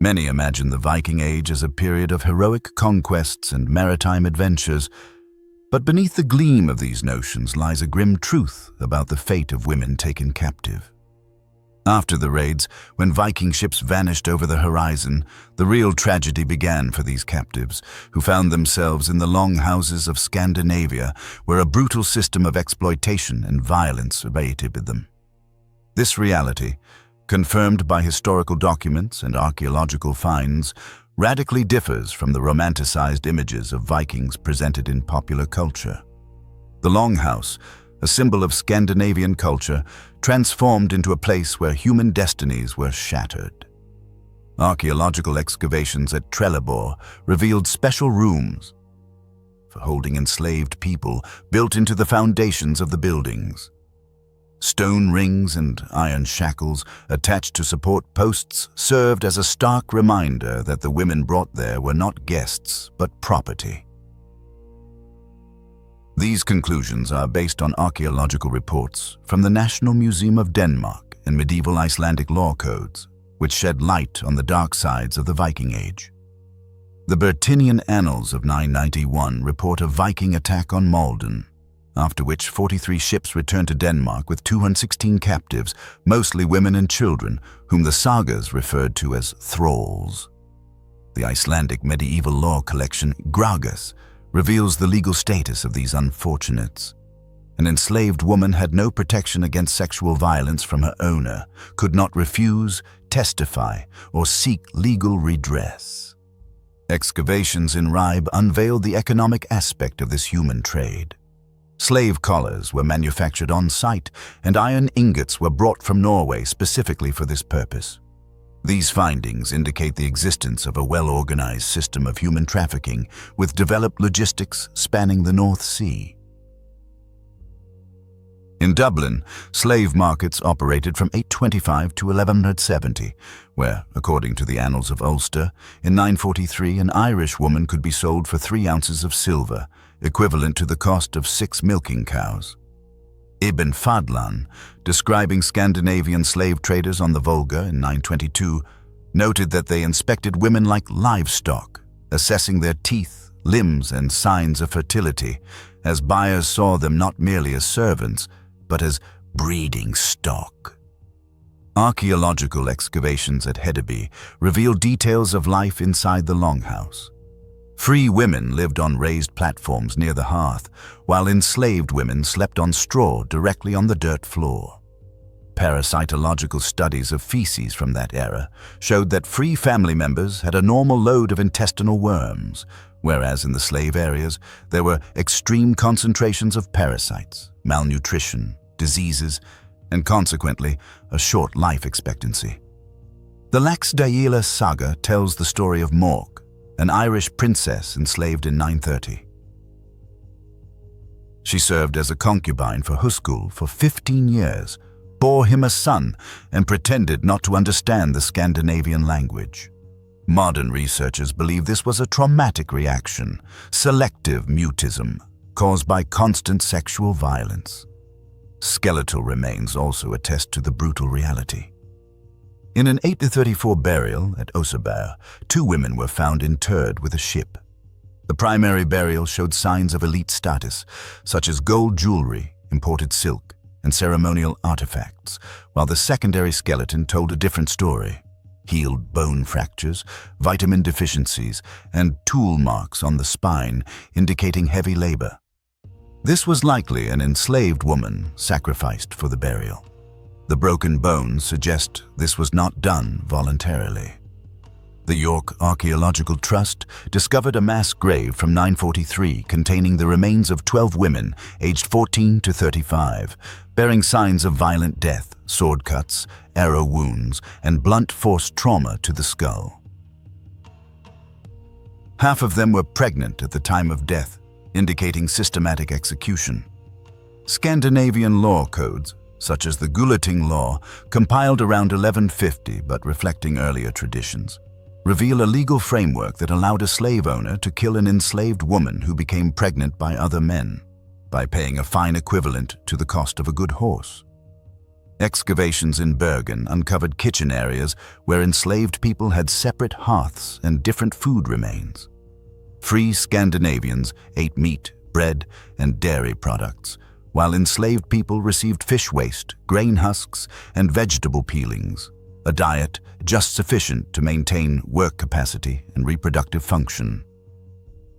Many imagine the Viking Age as a period of heroic conquests and maritime adventures, but beneath the gleam of these notions lies a grim truth about the fate of women taken captive. After the raids, when Viking ships vanished over the horizon, the real tragedy began for these captives, who found themselves in the Longhouses of Scandinavia, where a brutal system of exploitation and violence awaited them. This reality, confirmed by historical documents and archaeological finds, radically differs from the romanticized images of Vikings presented in popular culture. The Longhouse, a symbol of Scandinavian culture, transformed into a place where human destinies were shattered. Archaeological excavations at Trelleborg revealed special rooms for holding enslaved people built into the foundations of the buildings. Stone rings and iron shackles attached to support posts served as a stark reminder that the women brought there were not guests but property. These conclusions are based on archaeological reports from the National Museum of Denmark and medieval Icelandic law codes, which shed light on the dark sides of the Viking Age. The Bertinian Annals of 991 report a Viking attack on Malden, after which 43 ships returned to Denmark with 216 captives, mostly women and children, whom the sagas referred to as thralls. The Icelandic medieval law collection, Gragas, reveals the legal status of these unfortunates. An enslaved woman had no protection against sexual violence from her owner, could not refuse, testify, or seek legal redress. Excavations in Ribe unveiled the economic aspect of this human trade. Slave collars were manufactured on site, and iron ingots were brought from Norway specifically for this purpose. These findings indicate the existence of a well-organized system of human trafficking with developed logistics spanning the North Sea. In Dublin, slave markets operated from 825 to 1170, where, according to the Annals of Ulster, in 943 an Irish woman could be sold for 3 ounces of silver, equivalent to the cost of 6 milking cows. Ibn Fadlan, describing Scandinavian slave traders on the Volga in 922, noted that they inspected women like livestock, assessing their teeth, limbs, and signs of fertility, as buyers saw them not merely as servants, but as breeding stock. Archaeological excavations at Hedeby reveal details of life inside the Longhouse. Free women lived on raised platforms near the hearth, while enslaved women slept on straw directly on the dirt floor. Parasitological studies of feces from that era showed that free family members had a normal load of intestinal worms, whereas in the slave areas there were extreme concentrations of parasites, malnutrition, diseases, and consequently a short life expectancy. The Laxdæla saga tells the story of Mork, an Irish princess enslaved in 930. She served as a concubine for Huskul for 15 years, bore him a son, and pretended not to understand the Scandinavian language. Modern researchers believe this was a traumatic reaction, selective mutism, caused by constant sexual violence. Skeletal remains also attest to the brutal reality. In an 834 burial at Oseberg, 2 women were found interred with a ship. The primary burial showed signs of elite status, such as gold jewelry, imported silk, and ceremonial artifacts, while the secondary skeleton told a different story: healed bone fractures, vitamin deficiencies, and tool marks on the spine indicating heavy labor. This was likely an enslaved woman sacrificed for the burial. The broken bones suggest this was not done voluntarily. The York Archaeological Trust discovered a mass grave from 943 containing the remains of 12 women aged 14 to 35, bearing signs of violent death, sword cuts, arrow wounds, and blunt force trauma to the skull. Half of them were pregnant at the time of death, indicating systematic execution. Scandinavian law codes, such as the Gulating law, compiled around 1150 but reflecting earlier traditions, reveal a legal framework that allowed a slave owner to kill an enslaved woman who became pregnant by other men, by paying a fine equivalent to the cost of a good horse. Excavations in Bergen uncovered kitchen areas where enslaved people had separate hearths and different food remains. Free Scandinavians ate meat, bread, and dairy products, while enslaved people received fish waste, grain husks, and vegetable peelings, a diet just sufficient to maintain work capacity and reproductive function.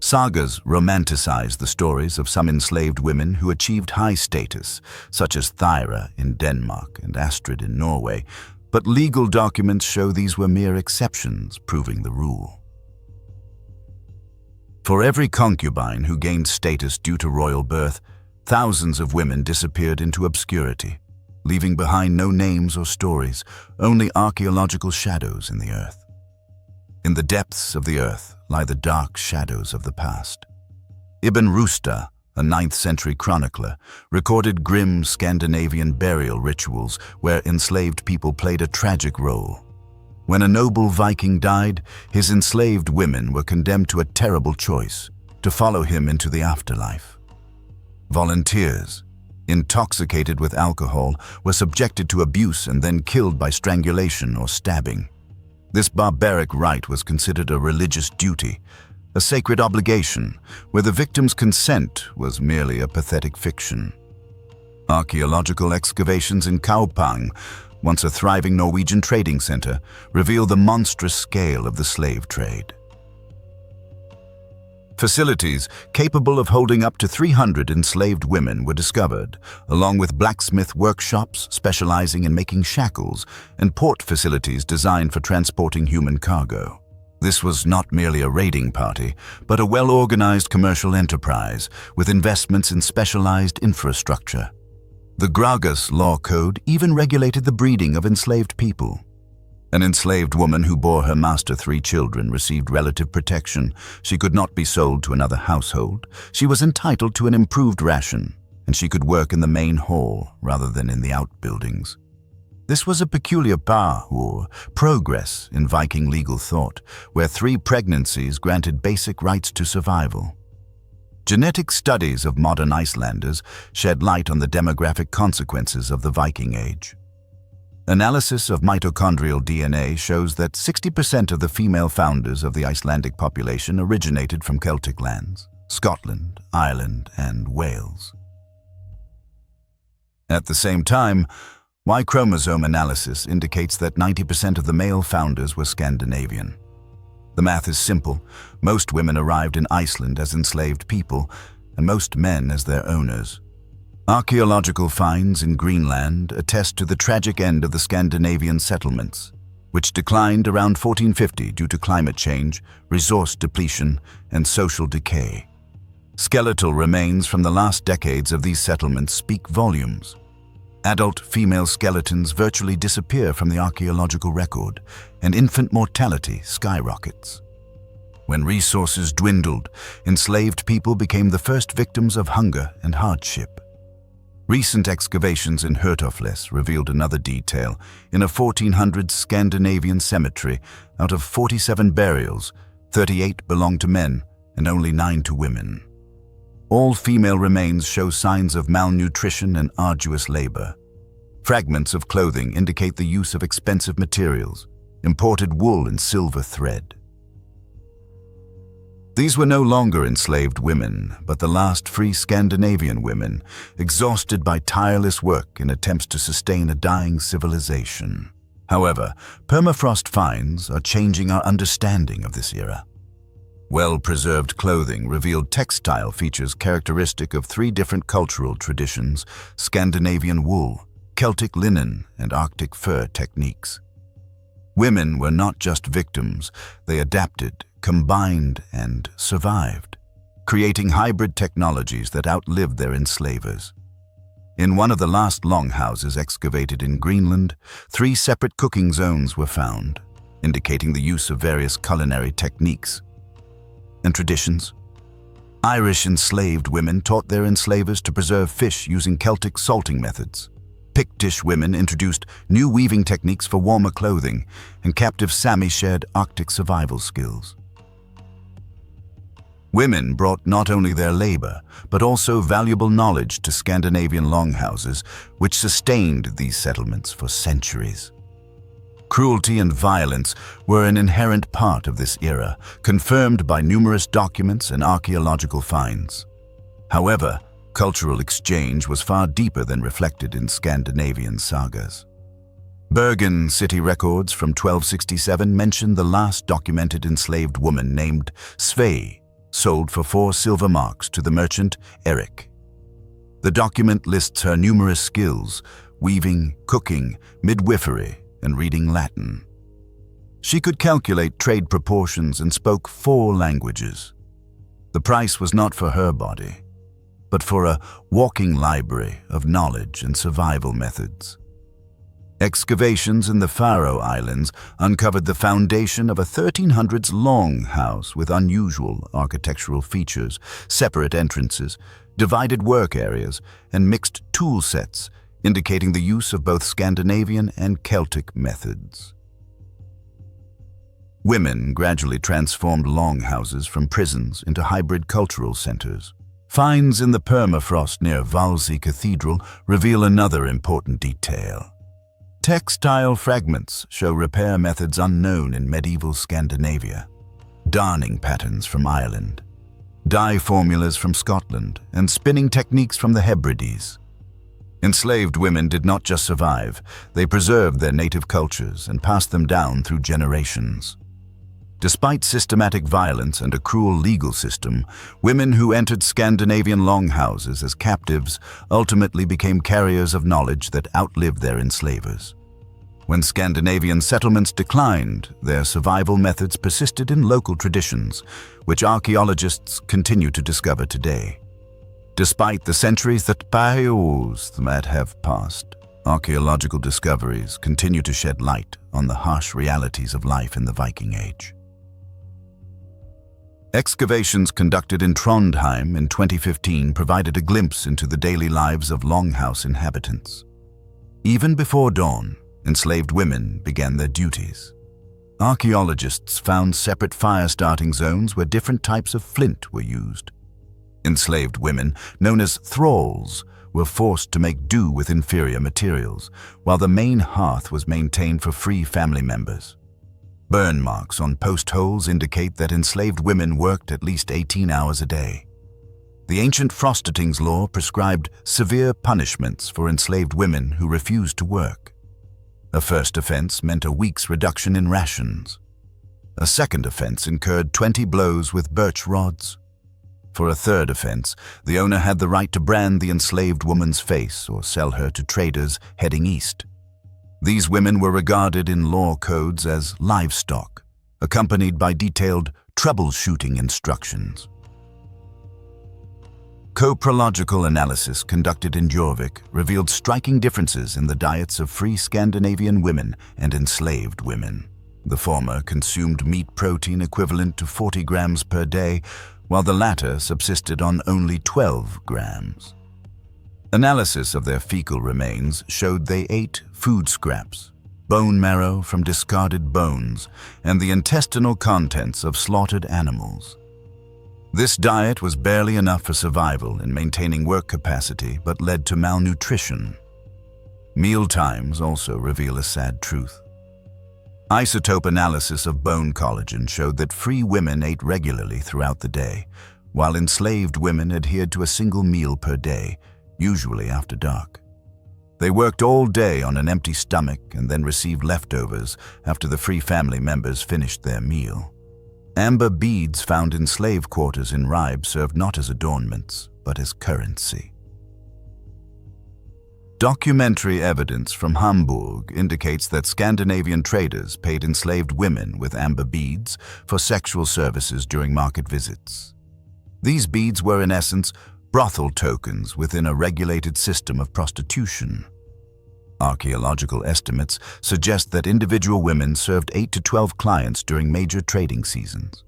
Sagas romanticize the stories of some enslaved women who achieved high status, such as Thyra in Denmark and Astrid in Norway, but legal documents show these were mere exceptions, proving the rule. For every concubine who gained status due to royal birth, thousands of women disappeared into obscurity, leaving behind no names or stories, only archaeological shadows in the earth. In the depths of the earth lie the dark shadows of the past. Ibn Rusta, a 9th century chronicler, recorded grim Scandinavian burial rituals where enslaved people played a tragic role. When a noble Viking died, his enslaved women were condemned to a terrible choice: to follow him into the afterlife. Volunteers, intoxicated with alcohol, were subjected to abuse and then killed by strangulation or stabbing. This barbaric rite was considered a religious duty, a sacred obligation, where the victim's consent was merely a pathetic fiction. Archaeological excavations in Kaupang, once a thriving Norwegian trading center, reveal the monstrous scale of the slave trade. Facilities capable of holding up to 300 enslaved women were discovered, along with blacksmith workshops specializing in making shackles and port facilities designed for transporting human cargo. This was not merely a raiding party, but a well-organized commercial enterprise with investments in specialized infrastructure. The Gragas law code even regulated the breeding of enslaved people. An enslaved woman who bore her master 3 children received relative protection. She could not be sold to another household. She was entitled to an improved ration, and she could work in the main hall rather than in the outbuildings. This was a peculiar pas, or progress, in Viking legal thought, where 3 pregnancies granted basic rights to survival. Genetic studies of modern Icelanders shed light on the demographic consequences of the Viking Age. Analysis of mitochondrial DNA shows that 60% of the female founders of the Icelandic population originated from Celtic lands, Scotland, Ireland, and Wales. At the same time, Y chromosome analysis indicates that 90% of the male founders were Scandinavian. The math is simple. Most women arrived in Iceland as enslaved people, and most men as their owners. Archaeological finds in Greenland attest to the tragic end of the Scandinavian settlements, which declined around 1450 due to climate change, resource depletion, and social decay. Skeletal remains from the last decades of these settlements speak volumes. Adult female skeletons virtually disappear from the archaeological record, and infant mortality skyrockets. When resources dwindled, enslaved people became the first victims of hunger and hardship. Recent excavations in Hurtofles revealed another detail. In a 1400s Scandinavian cemetery, out of 47 burials, 38 belonged to men and only 9 to women. All female remains show signs of malnutrition and arduous labor. Fragments of clothing indicate the use of expensive materials, imported wool and silver thread. These were no longer enslaved women, but the last free Scandinavian women, exhausted by tireless work in attempts to sustain a dying civilization. However, permafrost finds are changing our understanding of this era. Well-preserved clothing revealed textile features characteristic of 3 different cultural traditions: Scandinavian wool, Celtic linen, and Arctic fur techniques. Women were not just victims, they adapted, combined, and survived, creating hybrid technologies that outlived their enslavers. In one of the last longhouses excavated in Greenland, 3 separate cooking zones were found, indicating the use of various culinary techniques and traditions. Irish enslaved women taught their enslavers to preserve fish using Celtic salting methods. Pictish women introduced new weaving techniques for warmer clothing, and captive Sami shared Arctic survival skills. Women brought not only their labor, but also valuable knowledge to Scandinavian longhouses, which sustained these settlements for centuries. Cruelty and violence were an inherent part of this era, confirmed by numerous documents and archaeological finds. However, cultural exchange was far deeper than reflected in Scandinavian sagas. Bergen city records from 1267 mention the last documented enslaved woman named Svei, sold for 4 silver marks to the merchant Erik. The document lists her numerous skills: weaving, cooking, midwifery, and reading Latin. She could calculate trade proportions and spoke 4 languages. The price was not for her body, but for a walking library of knowledge and survival methods. Excavations in the Faroe Islands uncovered the foundation of a 1300s longhouse with unusual architectural features, separate entrances, divided work areas, and mixed tool sets, indicating the use of both Scandinavian and Celtic methods. Women gradually transformed longhouses from prisons into hybrid cultural centers. Finds in the permafrost near Valsey Cathedral reveal another important detail. Textile fragments show repair methods unknown in medieval Scandinavia. Darning patterns from Ireland, dye formulas from Scotland, and spinning techniques from the Hebrides. Enslaved women did not just survive, they preserved their native cultures and passed them down through generations. Despite systematic violence and a cruel legal system, women who entered Scandinavian longhouses as captives ultimately became carriers of knowledge that outlived their enslavers. When Scandinavian settlements declined, their survival methods persisted in local traditions, which archaeologists continue to discover today. Despite the centuries that might have passed, archaeological discoveries continue to shed light on the harsh realities of life in the Viking Age. Excavations conducted in Trondheim in 2015 provided a glimpse into the daily lives of longhouse inhabitants. Even before dawn, enslaved women began their duties. Archaeologists found separate fire-starting zones where different types of flint were used. Enslaved women, known as thralls, were forced to make do with inferior materials, while the main hearth was maintained for free family members. Burn marks on post holes indicate that enslaved women worked at least 18 hours a day. The ancient Frostating's law prescribed severe punishments for enslaved women who refused to work. A first offense meant a week's reduction in rations. A second offense incurred 20 blows with birch rods. For a third offense, the owner had the right to brand the enslaved woman's face or sell her to traders heading east. These women were regarded in law codes as livestock, accompanied by detailed troubleshooting instructions. Coprological analysis conducted in Jorvik revealed striking differences in the diets of free Scandinavian women and enslaved women. The former consumed meat protein equivalent to 40 grams per day, while the latter subsisted on only 12 grams. Analysis of their fecal remains showed they ate food scraps, bone marrow from discarded bones, and the intestinal contents of slaughtered animals. This diet was barely enough for survival and maintaining work capacity, but led to malnutrition. Meal times also reveal a sad truth. Isotope analysis of bone collagen showed that free women ate regularly throughout the day, while enslaved women adhered to a single meal per day, usually after dark. They worked all day on an empty stomach and then received leftovers after the free family members finished their meal. Amber beads found in slave quarters in Ribe served not as adornments, but as currency. Documentary evidence from Hamburg indicates that Scandinavian traders paid enslaved women with amber beads for sexual services during market visits. These beads were in essence brothel tokens within a regulated system of prostitution. Archaeological estimates suggest that individual women served 8 to 12 clients during major trading seasons.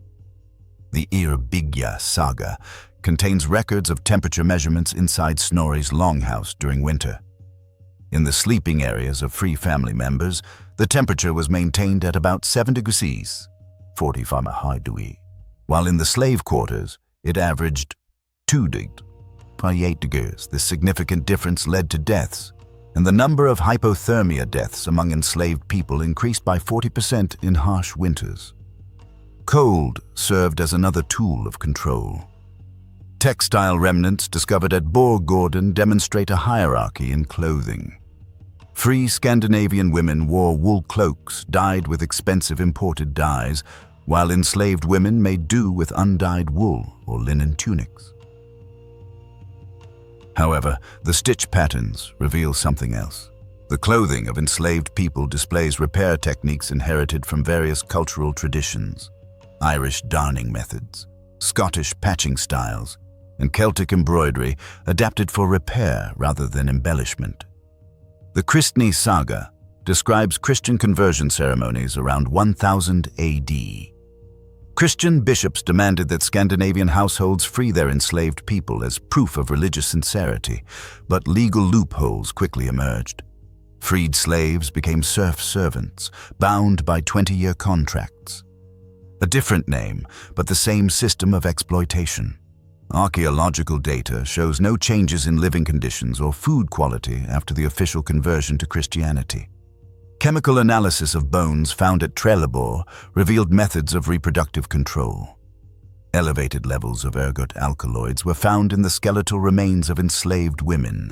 The Irbygja saga contains records of temperature measurements inside Snorri's longhouse during winter. In the sleeping areas of free family members, the temperature was maintained at about 7 degrees, 45 Fahrenheit, while in the slave quarters, it averaged 2 degrees. This significant difference led to deaths, and the number of hypothermia deaths among enslaved people increased by 40% in harsh winters. Cold served as another tool of control. Textile remnants discovered at Gordon demonstrate a hierarchy in clothing. Free Scandinavian women wore wool cloaks dyed with expensive imported dyes, while enslaved women made do with undyed wool or linen tunics. However, the stitch patterns reveal something else. The clothing of enslaved people displays repair techniques inherited from various cultural traditions: Irish darning methods, Scottish patching styles, and Celtic embroidery adapted for repair rather than embellishment. The Kristni saga describes Christian conversion ceremonies around 1000 AD. Christian bishops demanded that Scandinavian households free their enslaved people as proof of religious sincerity, but legal loopholes quickly emerged. Freed slaves became serf servants, bound by 20-year contracts. A different name, but the same system of exploitation. Archaeological data shows no changes in living conditions or food quality after the official conversion to Christianity. Chemical analysis of bones found at Trelleborg revealed methods of reproductive control. Elevated levels of ergot alkaloids were found in the skeletal remains of enslaved women.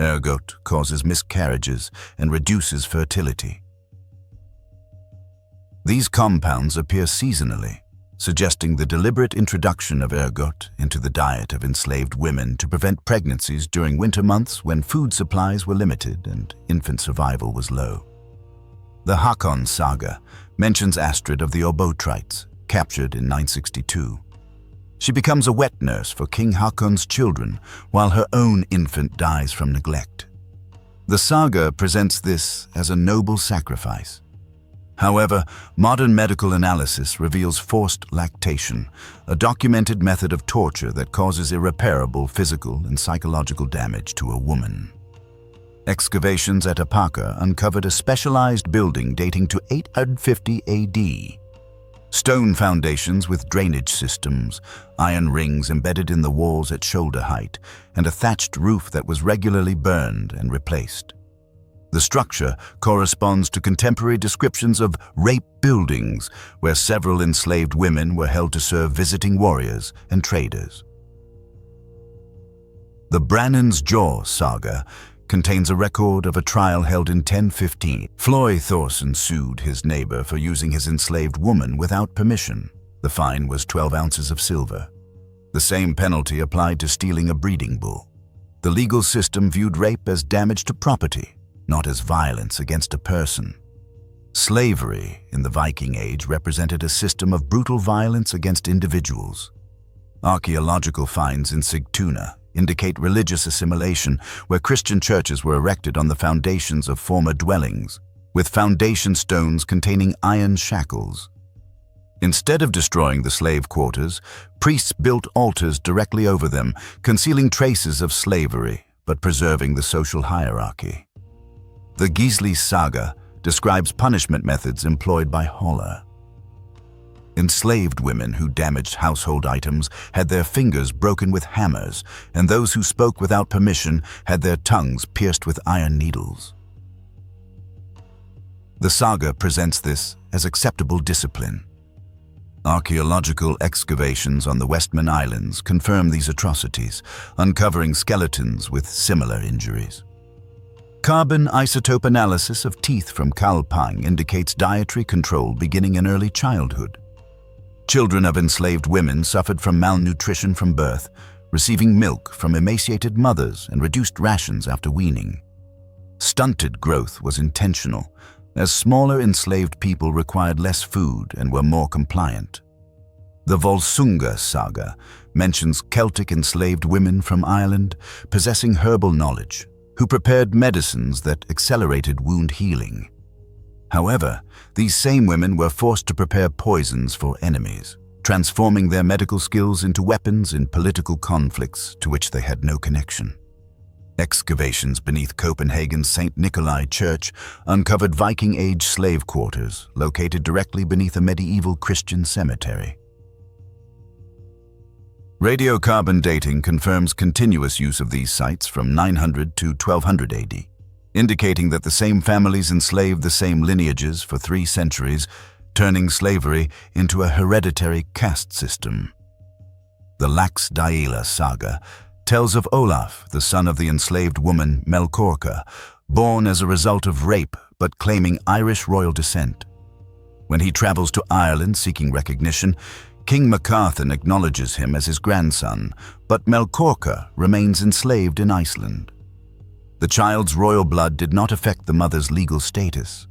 Ergot causes miscarriages and reduces fertility. These compounds appear seasonally, suggesting the deliberate introduction of ergot into the diet of enslaved women to prevent pregnancies during winter months when food supplies were limited and infant survival was low. The Håkon saga mentions Astrid of the Obotrites, captured in 962. She becomes a wet nurse for King Håkon's children, while her own infant dies from neglect. The saga presents this as a noble sacrifice. However, modern medical analysis reveals forced lactation, a documented method of torture that causes irreparable physical and psychological damage to a woman. Excavations at Apaka uncovered a specialized building dating to 850 AD. Stone foundations with drainage systems, iron rings embedded in the walls at shoulder height, and a thatched roof that was regularly burned and replaced. The structure corresponds to contemporary descriptions of rape buildings, where several enslaved women were held to serve visiting warriors and traders. The Brannan's Jaw saga contains a record of a trial held in 1015. Floy Thorson sued his neighbor for using his enslaved woman without permission. The fine was 12 ounces of silver. The same penalty applied to stealing a breeding bull. The legal system viewed rape as damage to property, not as violence against a person. Slavery in the Viking Age represented a system of brutal violence against individuals. Archaeological finds in Sigtuna indicate religious assimilation, where Christian churches were erected on the foundations of former dwellings, with foundation stones containing iron shackles. Instead of destroying the slave quarters, priests built altars directly over them, concealing traces of slavery but preserving the social hierarchy. The Gisli saga describes punishment methods employed by Holler. Enslaved women who damaged household items had their fingers broken with hammers, and those who spoke without permission had their tongues pierced with iron needles. The saga presents this as acceptable discipline. Archaeological excavations on the Westman Islands confirm these atrocities, uncovering skeletons with similar injuries. Carbon isotope analysis of teeth from Kalpang indicates dietary control beginning in early childhood. Children of enslaved women suffered from malnutrition from birth, receiving milk from emaciated mothers and reduced rations after weaning. Stunted growth was intentional, as smaller enslaved people required less food and were more compliant. The Volsunga saga mentions Celtic enslaved women from Ireland possessing herbal knowledge, who prepared medicines that accelerated wound healing. However, these same women were forced to prepare poisons for enemies, transforming their medical skills into weapons in political conflicts to which they had no connection. Excavations beneath Copenhagen's St. Nikolai Church uncovered Viking-age slave quarters located directly beneath a medieval Christian cemetery. Radiocarbon dating confirms continuous use of these sites from 900 to 1200 AD, indicating that the same families enslaved the same lineages for 3 centuries, turning slavery into a hereditary caste system. The Laxdæla saga tells of Olaf, the son of the enslaved woman Melkorka, born as a result of rape but claiming Irish royal descent. When he travels to Ireland seeking recognition, King Macarthur acknowledges him as his grandson, but Melkorka remains enslaved in Iceland. The child's royal blood did not affect the mother's legal status.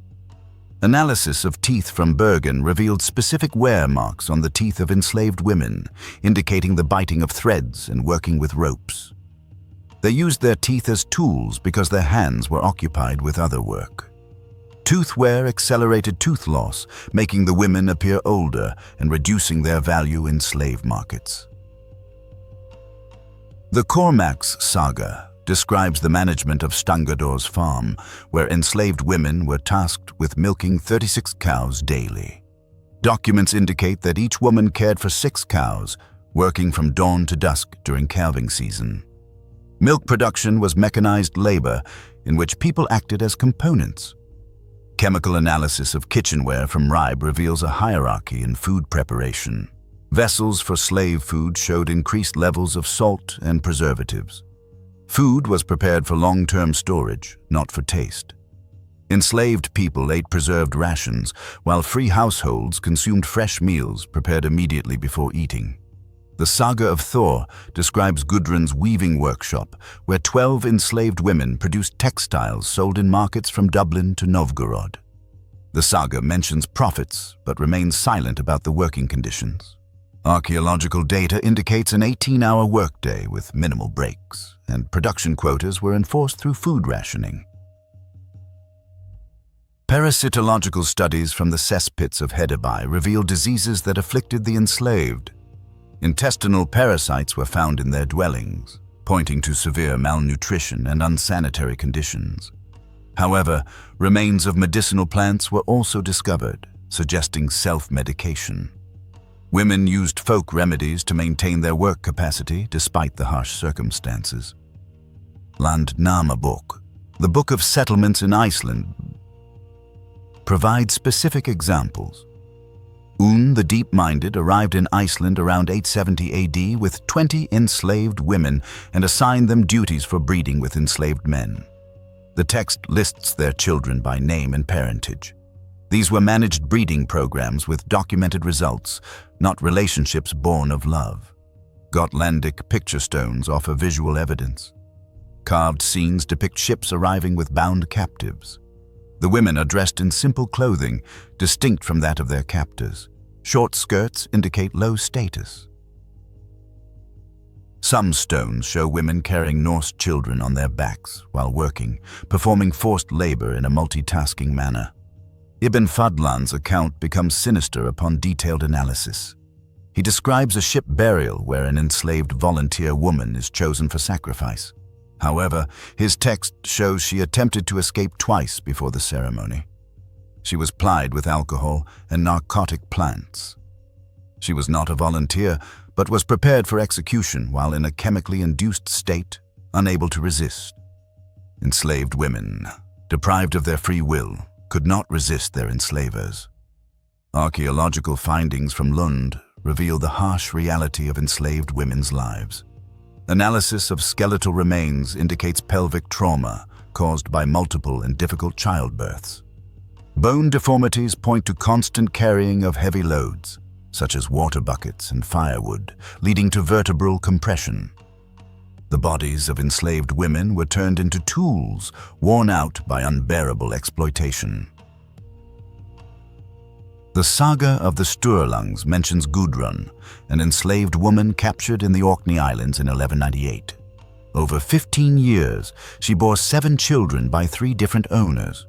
Analysis of teeth from Bergen revealed specific wear marks on the teeth of enslaved women, indicating the biting of threads and working with ropes. They used their teeth as tools because their hands were occupied with other work. Tooth wear accelerated tooth loss, making the women appear older and reducing their value in slave markets. The Cormac's saga describes the management of Stangador's farm, where enslaved women were tasked with milking 36 cows daily. Documents indicate that each woman cared for 6 cows, working from dawn to dusk during calving season. Milk production was mechanized labor in which people acted as components. Chemical analysis of kitchenware from Ribe reveals a hierarchy in food preparation. Vessels for slave food showed increased levels of salt and preservatives. Food was prepared for long-term storage, not for taste. Enslaved people ate preserved rations, while free households consumed fresh meals prepared immediately before eating. The Saga of Thor describes Gudrun's weaving workshop, where 12 enslaved women produced textiles sold in markets from Dublin to Novgorod. The saga mentions profits, but remains silent about the working conditions. Archaeological data indicates an 18-hour workday with minimal breaks, and production quotas were enforced through food rationing. Parasitological studies from the cesspits of Hedeby reveal diseases that afflicted the enslaved. Intestinal parasites were found in their dwellings, pointing to severe malnutrition and unsanitary conditions. However, remains of medicinal plants were also discovered, suggesting self-medication. Women used folk remedies to maintain their work capacity despite the harsh circumstances. Landnámabók, the Book of Settlements in Iceland, provides specific examples. Un the Deep-Minded arrived in Iceland around 870 AD with 20 enslaved women and assigned them duties for breeding with enslaved men. The text lists their children by name and parentage. These were managed breeding programs with documented results, not relationships born of love. Gotlandic picture stones offer visual evidence. Carved scenes depict ships arriving with bound captives. The women are dressed in simple clothing, distinct from that of their captors. Short skirts indicate low status. Some stones show women carrying Norse children on their backs while working, performing forced labor in a multitasking manner. Ibn Fadlan's account becomes sinister upon detailed analysis. He describes a ship burial where an enslaved volunteer woman is chosen for sacrifice. However, his text shows she attempted to escape twice before the ceremony. She was plied with alcohol and narcotic plants. She was not a volunteer, but was prepared for execution while in a chemically induced state, unable to resist. Enslaved women, deprived of their free will, could not resist their enslavers. Archaeological findings from Lund reveal the harsh reality of enslaved women's lives. Analysis of skeletal remains indicates pelvic trauma caused by multiple and difficult childbirths. Bone deformities point to constant carrying of heavy loads, such as water buckets and firewood, leading to vertebral compression. The bodies of enslaved women were turned into tools, worn out by unbearable exploitation. The Saga of the Sturlungs mentions Gudrun, an enslaved woman captured in the Orkney Islands in 1198. Over 15 years, she bore 7 children by 3 different owners.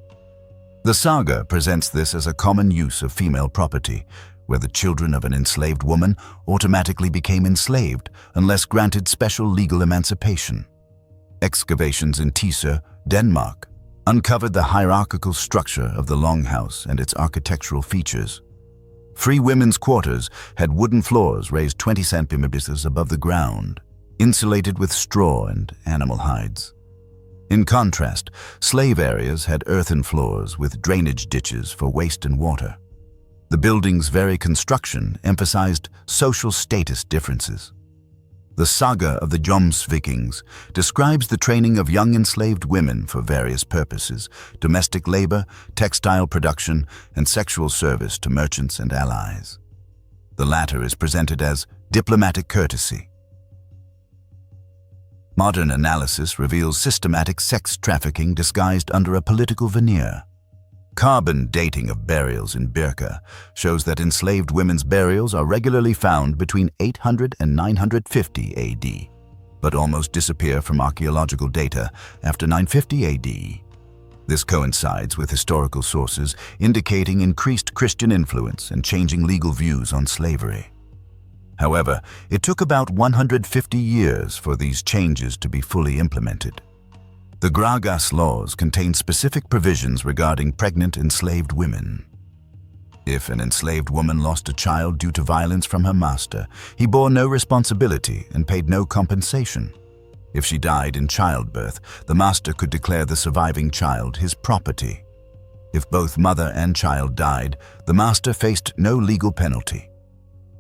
The saga presents this as a common use of female property, where the children of an enslaved woman automatically became enslaved unless granted special legal emancipation. Excavations in Tise, Denmark, uncovered the hierarchical structure of the Longhouse and its architectural features. Free women's quarters had wooden floors raised 20 centimeters above the ground, insulated with straw and animal hides. In contrast, slave areas had earthen floors with drainage ditches for waste and water. The building's very construction emphasized social status differences. The saga of the Vikings describes the training of young enslaved women for various purposes: domestic labor, textile production, and sexual service to merchants and allies. The latter is presented as diplomatic courtesy. Modern analysis reveals systematic sex trafficking disguised under a political veneer. Carbon dating of burials in Birka shows that enslaved women's burials are regularly found between 800 and 950 AD, but almost disappear from archaeological data after 950 AD. This coincides with historical sources indicating increased Christian influence and changing legal views on slavery. However, it took about 150 years for these changes to be fully implemented. The Gragas laws contain specific provisions regarding pregnant enslaved women. If an enslaved woman lost a child due to violence from her master, he bore no responsibility and paid no compensation. If she died in childbirth, the master could declare the surviving child his property. If both mother and child died, the master faced no legal penalty.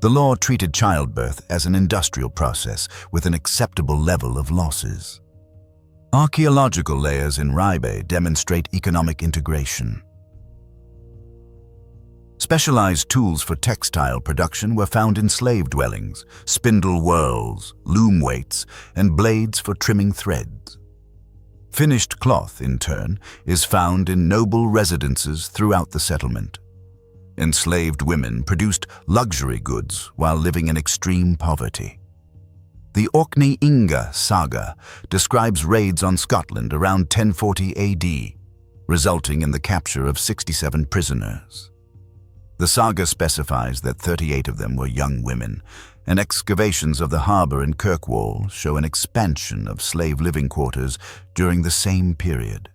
The law treated childbirth as an industrial process with an acceptable level of losses. Archaeological layers in Ribe demonstrate economic integration. Specialized tools for textile production were found in slave dwellings: spindle whorls, loom weights, and blades for trimming threads. Finished cloth, in turn, is found in noble residences throughout the settlement. Enslaved women produced luxury goods while living in extreme poverty. The Orkney Inga saga describes raids on Scotland around 1040 AD, resulting in the capture of 67 prisoners. The saga specifies that 38 of them were young women, and excavations of the harbour in Kirkwall show an expansion of slave living quarters during the same period.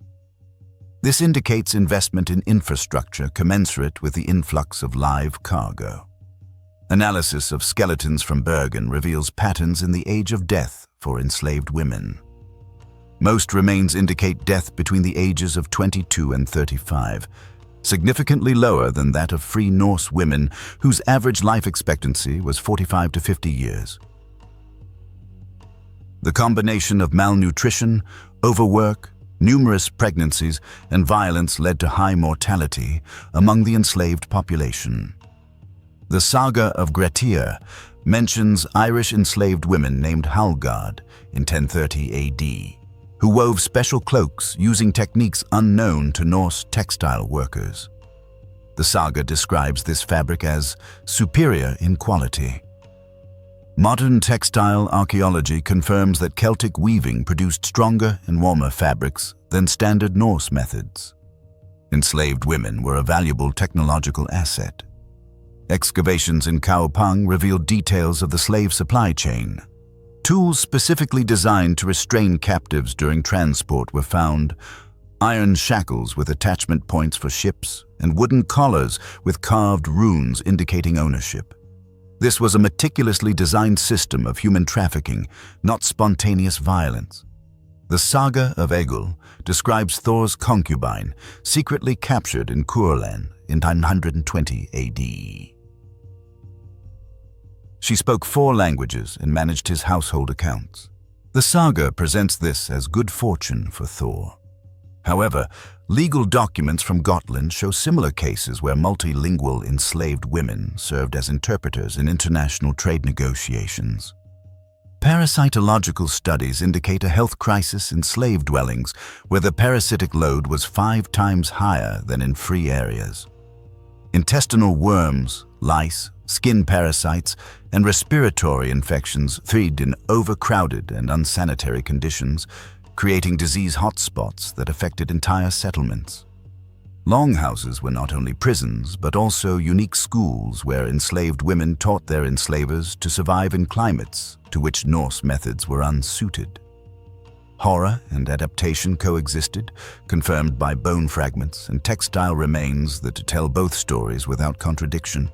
This indicates investment in infrastructure commensurate with the influx of live cargo. Analysis of skeletons from Bergen reveals patterns in the age of death for enslaved women. Most remains indicate death between the ages of 22 and 35, significantly lower than that of free Norse women, whose average life expectancy was 45 to 50 years. The combination of malnutrition, overwork, numerous pregnancies, and violence led to high mortality among the enslaved population. The saga of Grettir mentions Irish enslaved women named Hallgard in 1030 AD, who wove special cloaks using techniques unknown to Norse textile workers. The saga describes this fabric as superior in quality. Modern textile archaeology confirms that Celtic weaving produced stronger and warmer fabrics than standard Norse methods. Enslaved women were a valuable technological asset. Excavations in Kaupang revealed details of the slave supply chain. Tools specifically designed to restrain captives during transport were found: iron shackles with attachment points for ships, and wooden collars with carved runes indicating ownership. This was a meticulously designed system of human trafficking, not spontaneous violence. The saga of Egil describes Thor's concubine, secretly captured in Kurland in 920 AD. She spoke 4 languages and managed his household accounts. The saga presents this as good fortune for Thor. However, legal documents from Gotland show similar cases where multilingual enslaved women served as interpreters in international trade negotiations. Parasitological studies indicate a health crisis in slave dwellings where the parasitic load was 5 times higher than in free areas. Intestinal worms, lice, skin parasites, and respiratory infections thrived in overcrowded and unsanitary conditions, creating disease hotspots that affected entire settlements. Longhouses were not only prisons, but also unique schools where enslaved women taught their enslavers to survive in climates to which Norse methods were unsuited. Horror and adaptation coexisted, confirmed by bone fragments and textile remains that tell both stories without contradiction.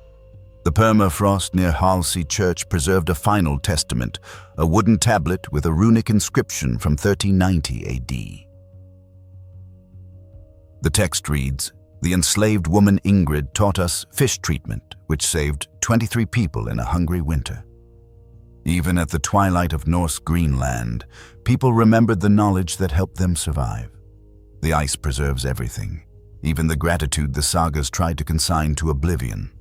The permafrost near Halsey Church preserved a final testament, a wooden tablet with a runic inscription from 1390 AD. The text reads, "The enslaved woman Ingrid taught us fish treatment, which saved 23 people in a hungry winter." Even at the twilight of Norse Greenland, people remembered the knowledge that helped them survive. The ice preserves everything, even the gratitude the sagas tried to consign to oblivion.